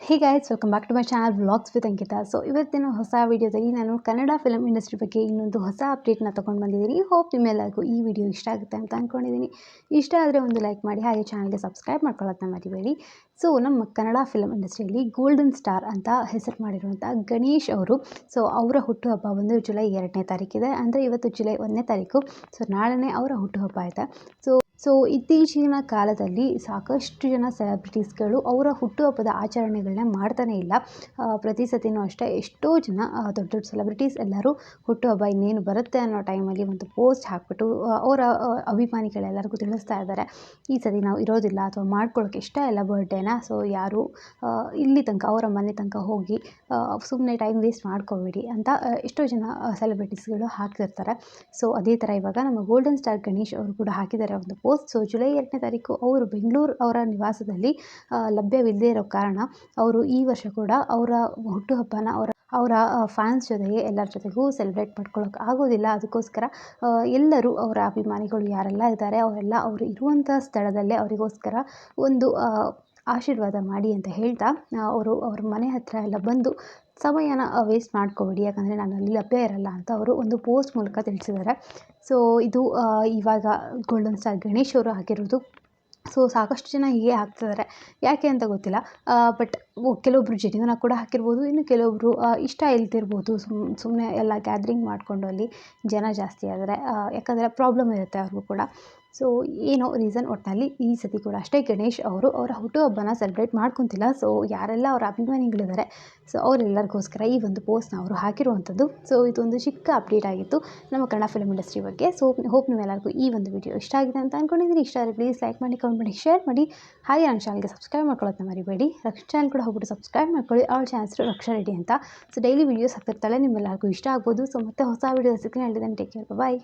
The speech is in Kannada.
Hey guys welcome back to my channel vlogs with Ankita. So ಇವತ್ತಿನ ಹೊಸ ವೀಡಿಯೋದಲ್ಲಿ ನಾನು ಕನ್ನಡ ಫಿಲಮ್ ಇಂಡಸ್ಟ್ರಿ ಬಗ್ಗೆ ಇನ್ನೊಂದು ಹೊಸ ಅಪ್ಡೇಟ್ನ ತೊಗೊಂಡು ಬಂದಿದ್ದೀನಿ. ಹೋಪ್ ನಿಮ್ಮೆಲ್ಲರಿಗೂ ಈ ವಿಡಿಯೋ ಇಷ್ಟ ಆಗುತ್ತೆ ಅಂತ ಅಂದ್ಕೊಂಡಿದ್ದೀನಿ. ಇಷ್ಟ ಆದರೆ ಒಂದು ಲೈಕ್ ಮಾಡಿ, ಹಾಗೆ ಚಾನಲ್ಗೆ ಸಬ್ಸ್ಕ್ರೈಬ್ ಮಾಡ್ಕೊಳ್ಳೋದನ್ನ ಮರಿಬೇಡಿ. ಸೊ ನಮ್ಮ ಕನ್ನಡ ಫಿಲಮ್ ಇಂಡಸ್ಟ್ರಿಯಲ್ಲಿ ಗೋಲ್ಡನ್ ಸ್ಟಾರ್ ಅಂತ ಹೆಸರು ಮಾಡಿರುವಂಥ ಗಣೇಶ್ ಅವರು, ಸೊ ಅವರ ಹುಟ್ಟುಹಬ್ಬ ಬಂದು ಜುಲೈ 2ನೇ ತಾರೀಕಿದೆ. ಅಂದರೆ ಇವತ್ತು ಜುಲೈ 1ನೇ ತಾರೀಕು, ಸೊ ನಾಳೆನೇ ಅವರ ಹುಟ್ಟುಹಬ್ಬ ಇದೆ. ಸೊ ಇತ್ತೀಚಿನ ಕಾಲದಲ್ಲಿ ಸಾಕಷ್ಟು ಜನ ಸೆಲೆಬ್ರಿಟೀಸ್ಗಳು ಅವರ ಹುಟ್ಟುಹಬ್ಬದ ಆಚರಣೆಗಳನ್ನ ಮಾಡ್ತಾನೇ ಇಲ್ಲ. ಪ್ರತಿ ಸತಿನೂ ಅಷ್ಟೇ ಎಷ್ಟೋ ಜನ ದೊಡ್ಡ ದೊಡ್ಡ ಸೆಲೆಬ್ರಿಟೀಸ್ ಎಲ್ಲರೂ ಹುಟ್ಟುಹಬ್ಬ ಇನ್ನೇನು ಬರುತ್ತೆ ಅನ್ನೋ ಟೈಮಲ್ಲಿ ಒಂದು ಪೋಸ್ಟ್ ಹಾಕ್ಬಿಟ್ಟು ಅವರ ಅಭಿಮಾನಿಗಳೆಲ್ಲರಿಗೂ ತಿಳಿಸ್ತಾ ಇದ್ದಾರೆ, ಈ ಸತಿ ನಾವು ಇರೋದಿಲ್ಲ ಅಥವಾ ಮಾಡ್ಕೊಳ್ಳೋಕೆ ಇಷ್ಟ ಇಲ್ಲ ಬರ್ಡೇನ. ಸೊ ಯಾರು ಇಲ್ಲಿ ತನಕ ಅವರ ಮನೆ ತನಕ ಹೋಗಿ ಸುಮ್ಮನೆ ಟೈಮ್ ವೇಸ್ಟ್ ಮಾಡ್ಕೋಬೇಡಿ ಅಂತ ಎಷ್ಟೋ ಜನ ಸೆಲೆಬ್ರಿಟೀಸ್ಗಳು ಹಾಕ್ತಿರ್ತಾರೆ. ಸೊ ಅದೇ ಥರ ಇವಾಗ ನಮ್ಮ ಗೋಲ್ಡನ್ ಸ್ಟಾರ್ ಗಣೇಶ್ ಅವರು ಕೂಡ ಹಾಕಿದ್ದಾರೆ ಒಂದು ಪೋಸ್ಟ್. ಸೊ ಜುಲೈ 2ನೇ ತಾರೀಕು ಅವರು ಬೆಂಗಳೂರು ಅವರ ನಿವಾಸದಲ್ಲಿ ಲಭ್ಯವಿಲ್ಲದೆ ಇರೋ ಕಾರಣ ಅವರು ಈ ವರ್ಷ ಕೂಡ ಅವರ ಹುಟ್ಟುಹಬ್ಬನ ಅವರ ಫ್ಯಾನ್ಸ್ ಜೊತೆಗೆ ಎಲ್ಲರ ಜೊತೆಗೂ ಸೆಲೆಬ್ರೇಟ್ ಮಾಡ್ಕೊಳ್ಳೋಕೆ ಆಗೋದಿಲ್ಲ. ಅದಕ್ಕೋಸ್ಕರ ಎಲ್ಲರೂ ಅವರ ಅಭಿಮಾನಿಗಳು ಯಾರೆಲ್ಲ ಇದ್ದಾರೆ ಅವರೆಲ್ಲ ಅವರು ಇರುವಂಥ ಸ್ಥಳದಲ್ಲೇ ಅವರಿಗೋಸ್ಕರ ಒಂದು ಆಶೀರ್ವಾದ ಮಾಡಿ ಅಂತ ಹೇಳ್ತಾ ಅವ್ರ ಮನೆ ಹತ್ರ ಎಲ್ಲ ಬಂದು ಸಮಯನ ವೇಸ್ಟ್ ಮಾಡ್ಕೋಬೇಡಿ, ಯಾಕಂದರೆ ನಾನು ಅಲ್ಲಿ ಲಭ್ಯ ಇರಲ್ಲ ಅಂತ ಅವರು ಒಂದು ಪೋಸ್ಟ್ ಮೂಲಕ ತಿಳಿಸಿದ್ದಾರೆ. ಸೊ ಇದು ಇವಾಗ ಗೋಲ್ಡನ್ ಸ್ಟಾರ್ ಗಣೇಶ್ ಅವರು ಹಾಕಿರೋದು. ಸೊ ಸಾಕಷ್ಟು ಜನ ಹೀಗೆ ಹಾಕ್ತಿದ್ದಾರೆ, ಯಾಕೆ ಅಂತ ಗೊತ್ತಿಲ್ಲ. ಬಟ್ ಕೆಲವೊಬ್ಬರು ಜೆನ್ಯೂನಾಗಿ ಕೂಡ ಹಾಕಿರ್ಬೋದು, ಇನ್ನು ಕೆಲವೊಬ್ಬರು ಇಷ್ಟ ಇಲ್ದಿರ್ಬೋದು. ಸುಮ್ಮನೆ ಎಲ್ಲ ಗ್ಯಾದ್ರಿಂಗ್ ಮಾಡಿಕೊಂಡು ಅಲ್ಲಿ ಜನ ಜಾಸ್ತಿ ಆದರೆ ಯಾಕಂದರೆ ಪ್ರಾಬ್ಲಮ್ ಇರುತ್ತೆ ಅವ್ರಿಗೂ ಕೂಡ. ಸೊ ಏನೋ ರೀಸನ್, ಒಟ್ಟಿನಲ್ಲಿ ಈ ಸತಿ ಕೂಡ ಅಷ್ಟೇ ಗಣೇಶ್ ಅವರು ಅವರ ಹುಟ್ಟುಹಬ್ಬನ ಸೆಲೆಬ್ರೇಟ್ ಮಾಡ್ಕೊತಿಲ್ಲ. ಸೊ ಯಾರೆಲ್ಲ ಅವರ ಅಭಿಮಾನಿಗಳಿದ್ದಾರೆ, ಸೊ ಅವರೆಲ್ಲರಿಗೋಸ್ಕರ ಈ ಒಂದು ಪೋಸ್ಟ್ನ ಅವರು ಹಾಕಿರುವಂಥದ್ದು. ಸೊ ಇದೊಂದು ಚಿಕ್ಕ ಅಪ್ಡೇಟ್ ಆಗಿತ್ತು ನಮ್ಮ ಕನ್ನಡ ಫಿಲ್ಮ್ ಇಂಡಸ್ಟ್ರಿ ಬಗ್ಗೆ. ಸೊ ಹೋಪ್ ನಿಮ್ಮೆಲ್ಲರಿಗೂ ಈ ಒಂದು ವಿಡಿಯೋ ಇಷ್ಟ ಆಗಿದೆ ಅಂತ ಅಂದ್ಕೊಂಡಿದ್ದೀನಿ. ಇಷ್ಟ ಆದರೆ ಪ್ಲೀಸ್ ಲೈಕ್ ಮಾಡಿ, ಕಮೆಂಟ್ ಮಾಡಿ, ಶೇರ್ ಮಾಡಿ, ಹಾಗೆ ನನ್ನ ಚಾನಲ್ಗೆ ಸಬ್ಸ್ಕ್ರೈಬ್ ಮಾಡ್ಕೊಳ್ಳೋದನ್ನ ಮರಿಬೇಡಿ. ರಕ್ಷಾ ಚಾನಲ್ ಕೂಡ ಹೋಗ್ಬಿಟ್ಟು ಸಬ್ಸ್ಕ್ರೈಬ್ ಮಾಡ್ಕೊಳ್ಳಿ. ಅವಳ ಚಾನಲ್ ರಕ್ಷಾ ರೆಡ್ಡಿ ಅಂತ. ಸೊ ಡೈಲಿ ವೀಡಿಯೋಸ್ ಹಾಕ್ತಿರ್ತಾಳೆ, ನಿಮ್ಮೆಲ್ಲರಿಗೂ ಇಷ್ಟ ಆಗ್ಬೋದು. ಸೊ ಮತ್ತೆ ಹೊಸ ವೀಡಿಯೋ ಸಿಗ್ತೀನಿ. ಹೇಳಿದ್ದೇನೆ, ಟೇಕ್ ಕೇರ್, ಬಾಯ್.